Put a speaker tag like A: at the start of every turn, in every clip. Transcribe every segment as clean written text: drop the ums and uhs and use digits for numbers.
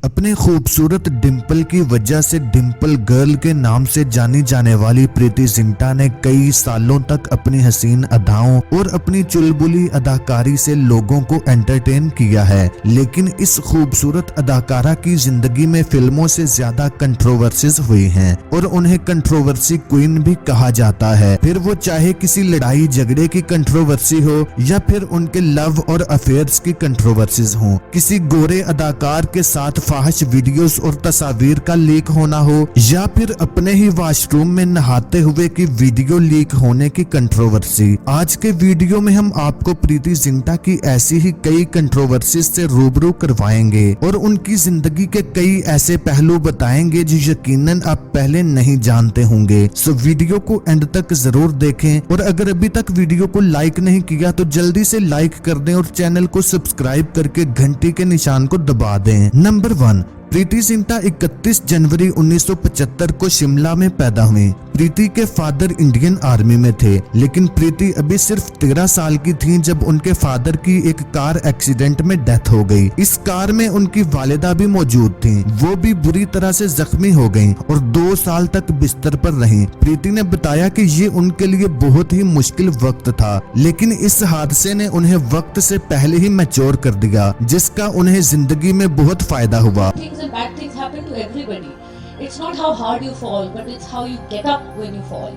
A: अपने खूबसूरत डिंपल की वजह से डिंपल गर्ल के नाम से जानी जाने वाली प्रीति जिंटा ने कई सालों तक अपनी हसीन अदाओं और अपनी चुलबुली अदाकारी से लोगों को एंटरटेन किया है। लेकिन इस खूबसूरत अदाकारा की जिंदगी में फिल्मों से ज्यादा कंट्रोवर्सीज हुई हैं और उन्हें कंट्रोवर्सी क्वीन भी कहा जाता है। फिर वो चाहे किसी लड़ाई झगड़े की कंट्रोवर्सी हो या फिर उनके लव और अफेयर्स की कंट्रोवर्सीज हो, किसी गोरे अदाकार के साथ फाहिश वीडियोस और तस्वीर का लीक होना हो या फिर अपने ही वॉशरूम में नहाते हुए की वीडियो लीक होने की कंट्रोवर्सी। आज के वीडियो में हम आपको प्रीति जिंटा की ऐसी ही कई कंट्रोवर्सीज से रूबरू करवाएंगे और उनकी जिंदगी के कई ऐसे पहलू बताएंगे जो यकीनन आप पहले नहीं जानते होंगे। सो वीडियो को एंड तक जरूर देखें और अगर अभी तक वीडियो को लाइक नहीं किया तो जल्दी से लाइक कर दें और चैनल को सब्सक्राइब करके घंटी के निशान को दबा दें। नंबर 1, प्रीति जिंटा 31 जनवरी 1975 को शिमला में पैदा हुई। प्रीति के फादर इंडियन आर्मी में थे, लेकिन प्रीति अभी सिर्फ 13 साल की थी जब उनके फादर की एक कार एक्सीडेंट में डेथ हो गई। इस कार में उनकी वालिदा भी मौजूद थी, वो भी बुरी तरह से जख्मी हो गईं और 2 साल तक बिस्तर पर रहीं। प्रीति ने बताया कि ये उनके लिए बहुत ही मुश्किल वक्त था, लेकिन इस हादसे ने उन्हें वक्त से पहले ही मैच्योर कर दिया, जिसका उन्हें जिंदगी में बहुत फायदा हुआ।
B: And bad things happen to everybody. It's not how hard you fall, but it's how you get up when you fall.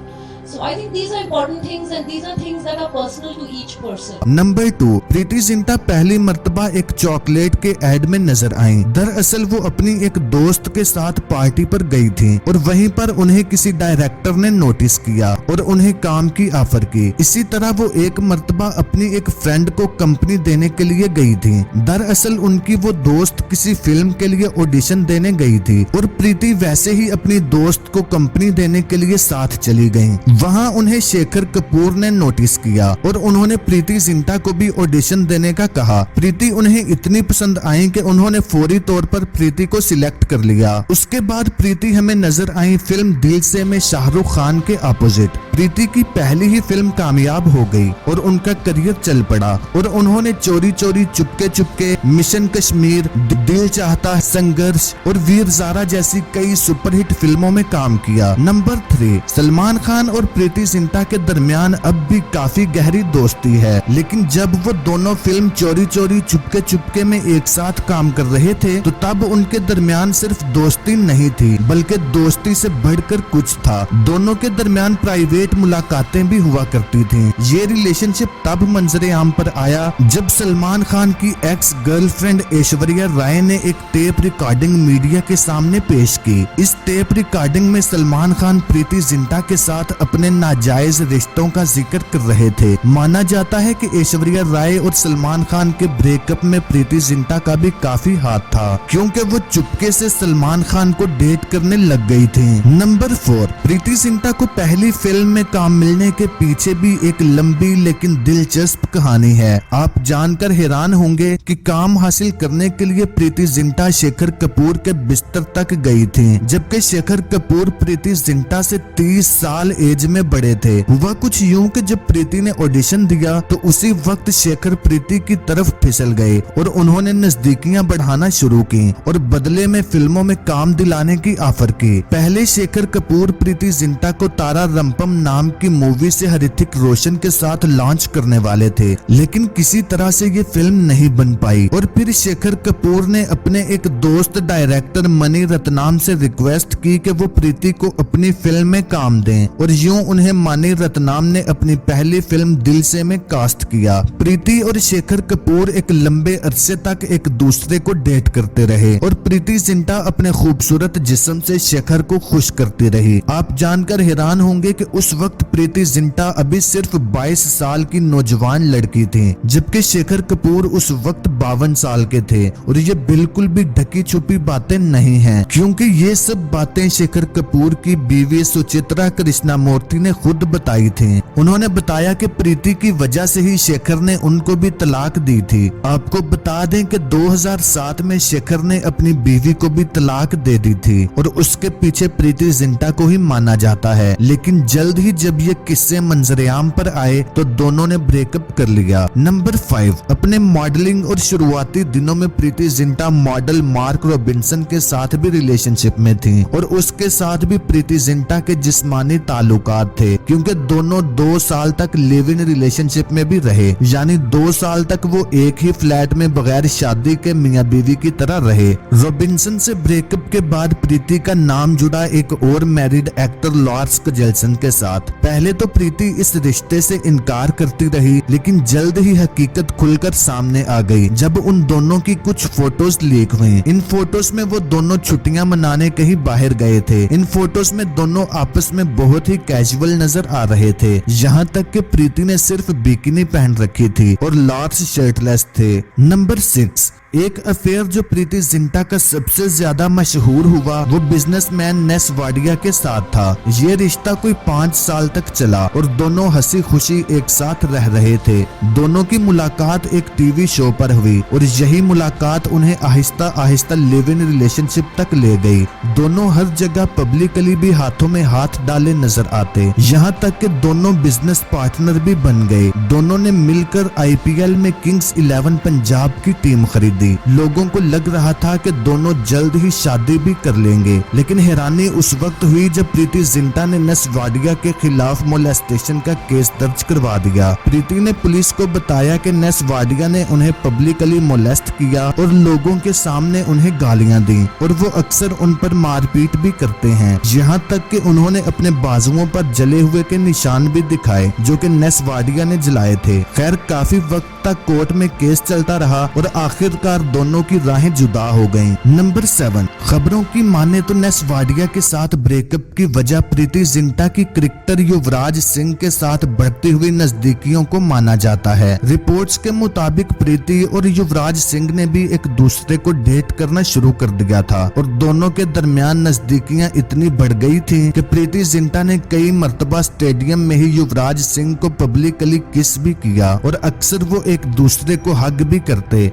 B: So I think these are important things and these are things that are personal to each person.
A: Number 2, Preity Zinta पहली मर्तबा एक chocolate के add में नजर आईं। दरअसल वो अपनी एक दोस्त के साथ पार्टी पर गई थी और वहीं पर उन्हें किसी डायरेक्टर ने नोटिस किया और उन्हें काम की ऑफर की। इसी तरह वो एक मर्तबा अपनी एक फ्रेंड को कंपनी देने के लिए गई थी। दरअसल उनकी वो दोस्त किसी फिल्म के लिए ऑडिशन देने गई थी और प्रीति वैसे ही अपनी दोस्त को कंपनी देने के लिए साथ चली गयी। वहाँ उन्हें शेखर कपूर ने नोटिस किया और उन्होंने प्रीति जिंटा को भी ऑडिशन देने का कहा। प्रीति उन्हें इतनी पसंद आई कि उन्होंने फौरी तौर पर प्रीति को सिलेक्ट कर लिया। उसके बाद प्रीति हमें नजर आई फिल्म दिल से में शाहरुख खान के अपोजिट। प्रीति की पहली ही फिल्म कामयाब हो गई और उनका करियर चल पड़ा और उन्होंने चोरी चोरी चुपके चुपके, मिशन कश्मीर, दिल चाहता है, संघर्ष और वीर ज़ारा जैसी कई सुपरहिट फिल्मों में काम किया। नंबर 3, सलमान खान और प्रीति जिंटा के दरमियान अब भी काफी गहरी दोस्ती है, लेकिन जब वो दोनों फिल्म चोरी चोरी चुपके चुपके में एक साथ काम कर रहे थे तो तब उनके दरमियान सिर्फ दोस्ती नहीं थी बल्कि दोस्ती से बढ़कर कुछ था। दोनों के दरमियान प्राइवेट मुलाकातें भी हुआ करती थीं। ये रिलेशनशिप तब मंजरे आम पर आया जब सलमान खान की एक्स गर्लफ्रेंड ऐश्वर्या राय ने एक टेप रिकॉर्डिंग मीडिया के सामने पेश की। इस टेप रिकॉर्डिंग में सलमान खान प्रीति जिंटा के साथ अपने नाजायज रिश्तों का जिक्र कर रहे थे। माना जाता है कि ऐश्वर्या राय और सलमान खान के ब्रेकअप में प्रीति जिंटा का भी काफी हाथ था, क्योंकि वो चुपके से सलमान खान को डेट करने लग गई थी। नंबर 4, प्रीति जिंटा को पहली फिल्म में काम मिलने के पीछे भी एक लंबी लेकिन दिलचस्प कहानी है। आप जानकर हैरान होंगे कि काम हासिल करने के लिए प्रीति जिंटा शेखर कपूर के बिस्तर तक गई थी, जबकि शेखर कपूर प्रीति जिंटा से 30 साल एज में बड़े थे। हुआ कुछ यूं कि जब प्रीति ने ऑडिशन दिया तो उसी वक्त शेखर प्रीति की तरफ फिसल गए और उन्होंने नजदीकियां बढ़ाना शुरू की और बदले में फिल्मों में काम दिलाने की ऑफर की। पहले शेखर कपूर प्रीति जिंटा को तारा रंपम नाम की मूवी से ऋतिक रोशन के साथ लॉन्च करने वाले थे, लेकिन किसी तरह से ये फिल्म नहीं बन पाई और फिर शेखर कपूर ने अपने एक दोस्त डायरेक्टर मणि रत्नाम से रिक्वेस्ट की कि वो प्रीति को अपनी फिल्म में काम दें और यूं उन्हें मणि रत्नाम ने अपनी पहली फिल्म दिल से में कास्ट किया। प्रीति और शेखर कपूर एक लंबे अरसे तक एक दूसरे को डेट करते रहे और प्रीति जिंटा अपने खूबसूरत जिस्म से शेखर को खुश करती रही। आप जानकर हैरान होंगे कि उस वक्त प्रीति जिंटा अभी सिर्फ 22 साल की नौजवान लड़की थी, जबकि शेखर कपूर उस वक्त 52 साल के थे। और ये बिल्कुल भी ढकी छुपी बातें नहीं हैं, क्योंकि ये सब बातें शेखर कपूर की बीवी सुचित्रा कृष्णमूर्ति मूर्ति ने खुद बताई थी। उन्होंने बताया कि प्रीति की वजह से ही शेखर ने उनको भी तलाक दी थी। आपको बता दें कि 2007 में शेखर ने अपनी बीवी को भी तलाक दे दी थी और उसके पीछे प्रीति जिंटा को ही माना जाता है। लेकिन जल्द ही जब ये किस्से मंजरेआम पर आए तो दोनों ने ब्रेकअप कर लिया। नंबर 5, अपने मॉडलिंग और शुरुआती दिनों में Preity Zinta model mark Robinson के साथ भी रिलेशनशिप में थी और उसके साथ भी प्रीति जिंटा के जिस्मानी ताल्लुकात थे, क्योंकि दोनों 2 साल तक लिव इन रिलेशनशिप में भी रहे। यानी 2 साल तक वो एक ही फ्लैट में बगैर शादी के मियां बीवी की तरह रहे। रॉबिन्सन से ब्रेकअप के बाद प्रीति का नाम जुड़ा एक और मैरिड एक्टर लॉर्स कजेल्सन के साथ। पहले तो प्रीति इस रिश्ते से इनकार करती रही, लेकिन जल्द ही हकीकत खुलकर सामने आ गई जब उन दोनों की कुछ फोटोज लीक हुई। इन फोटोज में वो दोनों छुट्टियां मनाने कहीं बाहर गए थे। इन फोटोज में दोनों आपस में बहुत ही कैजुअल नजर आ रहे थे, यहाँ तक कि प्रीति ने सिर्फ बिकिनी पहन रखी थी और लॉर्स शर्टलेस थे। नंबर 6, एक अफेयर जो प्रीति जिंटा का सबसे ज्यादा मशहूर हुआ वो बिजनेसमैन नेस वाडिया के साथ था। ये रिश्ता कोई 5 साल तक चला और दोनों हंसी खुशी एक साथ रह रहे थे। दोनों की मुलाकात एक टीवी शो पर हुई और यही मुलाकात उन्हें Aahista Aahista live in relationship तक ले गई। दोनों हर जगह पब्लिकली भी हाथों में हाथ डाले नजर आते, यहाँ तक कि दोनों बिजनेस पार्टनर भी बन गए। दोनों ने मिलकर IPL में किंग्स 11 पंजाब की टीम खरीदी। लोगों को लग रहा था कि दोनों जल्द ही शादी भी कर लेंगे, लेकिन हैरानी उस वक्त हुई जब प्रीति जिंटा ने नेस वाडिया के खिलाफ मोलेस्टेशन का केस दर्ज करवा दिया। प्रीति ने पुलिस को बताया कि नेस वाडिया ने उन्हें पब्लिकली मोलेस्ट किया और लोगों के सामने उन्हें गालियां दी और वो अक्सर उन पर मारपीट भी करते हैं, यहाँ तक कि उन्होंने अपने बाजुओं पर जले हुए के निशान भी दिखाए जो कि नेस वाडिया ने जलाए थे। खैर काफी वक्त तक कोर्ट में केस चलता रहा और आखिरकार दोनों की राहें जुदा हो गईं। नंबर 7, खबरों की माने तो नेस वाडिया के साथ ब्रेकअप की वजह प्रीति जिंटा की क्रिकेटर युवराज सिंह के साथ बढ़ती हुई नजदीकियों को माना जाता है। रिपोर्ट्स के मुताबिक प्रीति और युवराज सिंह ने भी एक दूसरे को डेट करना शुरू कर दिया था और दोनों के दरमियान नजदीकियां इतनी बढ़ गई थी कि प्रीति जिंटा ने कई मर्तबा स्टेडियम में ही युवराज सिंह को पब्लिकली किस भी किया और अक्सर वो एक दूसरे को हग भी करते।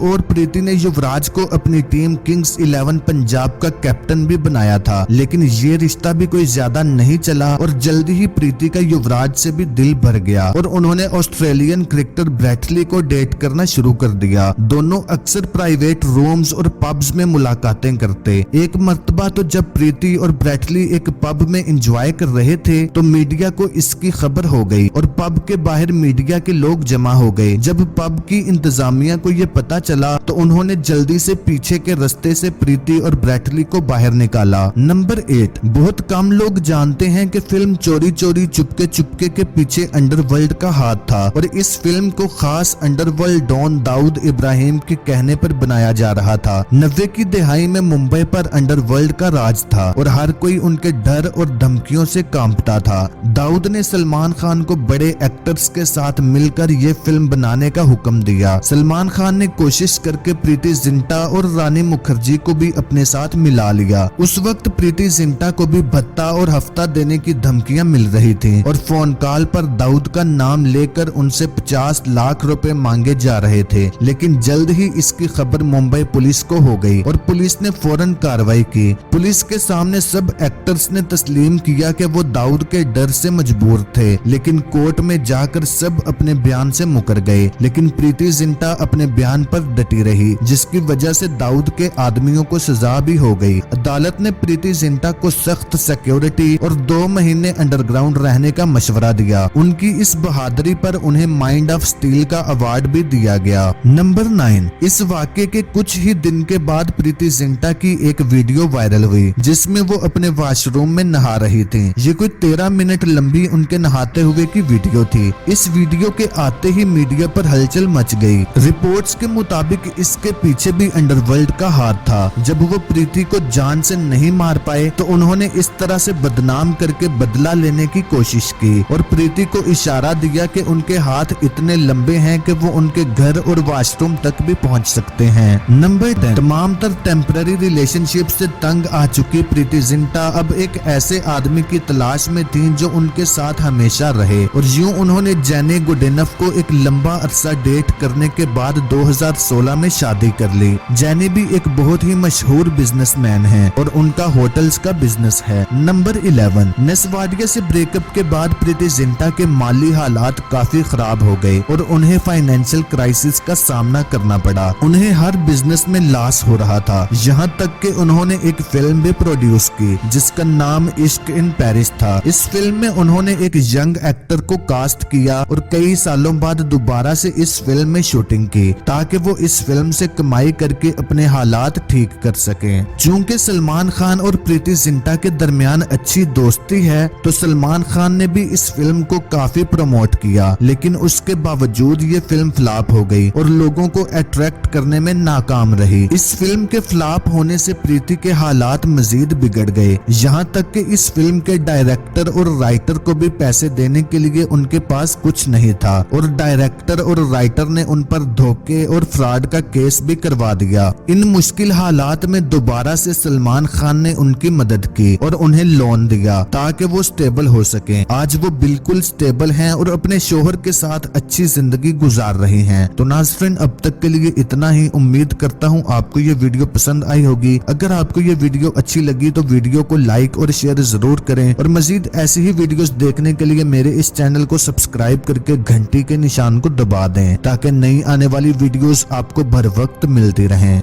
A: और प्रीति ने युवराज को अपनी टीम किंग्स 11 पंजाब का कैप्टन भी बनाया था, लेकिन ये रिश्ता भी कोई ज्यादा नहीं चला और जल्दी ही प्रीति का युवराज से भी दिल भर गया और उन्होंने ऑस्ट्रेलियन क्रिकेटर ब्रैटली को डेट करना शुरू कर दिया। दोनों अक्सर प्राइवेट रूम्स और पब्स में मुलाकातें करते। एक मर्तबा तो जब प्रीति और ब्रैटली एक पब में एंजॉय कर रहे थे तो मीडिया को इसकी खबर हो गई और पब के बाहर मीडिया के लोग जमा हो गए। जब पब की इंतजामिया को ये पता चला तो उन्होंने जल्दी से पीछे के रास्ते से प्रीति और ब्रैटली को बाहर निकाला। नंबर 8, बहुत कम लोग जानते हैं कि फिल्म चोरी चोरी चुपके चुपके के पीछे अंडरवर्ल्ड का हाथ था और इस फिल्म को खास अंडरवर्ल्ड डॉन दाऊद इब्राहिम के कहने पर बनाया जा रहा था। 90 की दहाई में मुंबई पर अंडरवर्ल्ड का राज था और हर कोई उनके डर और धमकियों से कांपता था। दाऊद ने सलमान खान को बड़े एक्टर्स के साथ मिलकर ये फिल्म बनाने का हुक्म दिया। सलमान खान ने कोशिश करके प्रीति जिंटा और रानी मुखर्जी को भी अपने साथ मिला लिया। उस वक्त प्रीति जिंटा को भी भत्ता और हफ्ता देने की धमकियां मिल रही थी और फोन कॉल पर दाऊद का नाम लेकर उनसे 50 लाख रुपए मांगे जा रहे थे, लेकिन जल्द ही इसकी खबर मुंबई पुलिस को हो गई और पुलिस ने फौरन कार्रवाई की। पुलिस के सामने सब एक्टर्स ने तस्लीम किया कि वो दाऊद के डर से मजबूर थे, लेकिन कोर्ट में जाकर सब अपने बयान से मुकर गए। लेकिन प्रीति जिंटा अपने बयान पर डटी रही, जिसकी वजह से दाऊद के आदमियों को सजा भी हो गई। अदालत ने प्रीति जिंटा को सख्त सिक्योरिटी और 2 महीने अंडरग्राउंड रहने का मशवरा दिया। उनकी इस बहादुरी पर उन्हें माइंड ऑफ स्टील का अवार्ड भी दिया गया। नंबर 9, इस वाक़े के कुछ ही दिन के बाद प्रीति जिंटा की एक वीडियो वायरल हुई जिसमें वो अपने वॉशरूम में नहा रही थी। ये कोई 13 मिनट लंबी उनके नहाते हुए की वीडियो थी। इस वीडियो के आते ही मीडिया पर हलचल मच गई। रिपोर्ट्स के मुताबिक मुताबिक इसके पीछे भी अंडरवर्ल्ड का हाथ था। जब वो प्रीति को जान से नहीं मार पाए तो उन्होंने इस तरह से बदनाम करके बदला लेने की कोशिश की और प्रीति को इशारा दिया कि उनके हाथ इतने लंबे हैं कि वो उनके घर और वॉशरूम तक भी पहुंच सकते हैं। नंबर 10, तमाम तर टेम्पररी रिलेशनशिप से तंग आ चुकी प्रीति जिंटा अब एक ऐसे आदमी की तलाश में थी जो उनके साथ हमेशा रहे और यूं उन्होंने जेनी गुडेनफ को एक लंबा अरसा डेट करने के बाद 2016 में शादी कर ली। जेनी भी एक बहुत ही मशहूर बिजनेसमैन है और उनका होटल्स का बिजनेस है। नंबर 11, नेस्वाडिया से ब्रेकअप के बाद प्रीति जिंटा के माली हालात काफी खराब हो गए और उन्हें फाइनेंशियल क्राइसिस का सामना करना पड़ा। उन्हें हर बिजनेस में लॉस हो रहा था, यहाँ तक कि उन्होंने एक फिल्म भी प्रोड्यूस की जिसका नाम इश्क इन पेरिस था। इस फिल्म में उन्होंने एक यंग एक्टर को कास्ट किया और कई सालों बाद दोबारा से इस फिल्म में शूटिंग की ताकि वो इस फिल्म से कमाई करके अपने हालात ठीक कर सकें। चूंकि सलमान खान और प्रीति जिंटा के दरमियान अच्छी दोस्ती है तो सलमान खान ने भी इस फिल्म को काफी प्रमोट किया, लेकिन उसके बावजूद ये फिल्म फ्लॉप हो गई और लोगों को अट्रैक्ट करने में नाकाम रही। इस फिल्म के फ्लॉप होने से प्रीति के हालात मजीद बिगड़ गए, यहाँ तक कि इस फिल्म के डायरेक्टर और राइटर को भी पैसे देने के लिए उनके पास कुछ नहीं था और डायरेक्टर और राइटर ने उन पर धोखे और फ्रॉड का केस भी करवा दिया। इन मुश्किल हालात में दोबारा से सलमान खान ने उनकी मदद की और उन्हें लोन दिया ताकि वो स्टेबल हो सके। आज वो बिल्कुल स्टेबल हैं और अपने शोहर के साथ अच्छी जिंदगी गुजार रही हैं। तो नाज़रीन, अब तक के लिए इतना ही। उम्मीद करता हूँ आपको ये वीडियो पसंद आई होगी। अगर आपको ये वीडियो अच्छी लगी तो वीडियो को लाइक और शेयर जरूर करें और मजीद ऐसी ही वीडियोस देखने के लिए मेरे इस चैनल को सब्सक्राइब करके घंटी के निशान को दबा दें ताकि नई आने वाली वीडियोस आपको बर वक्त मिलती रहें।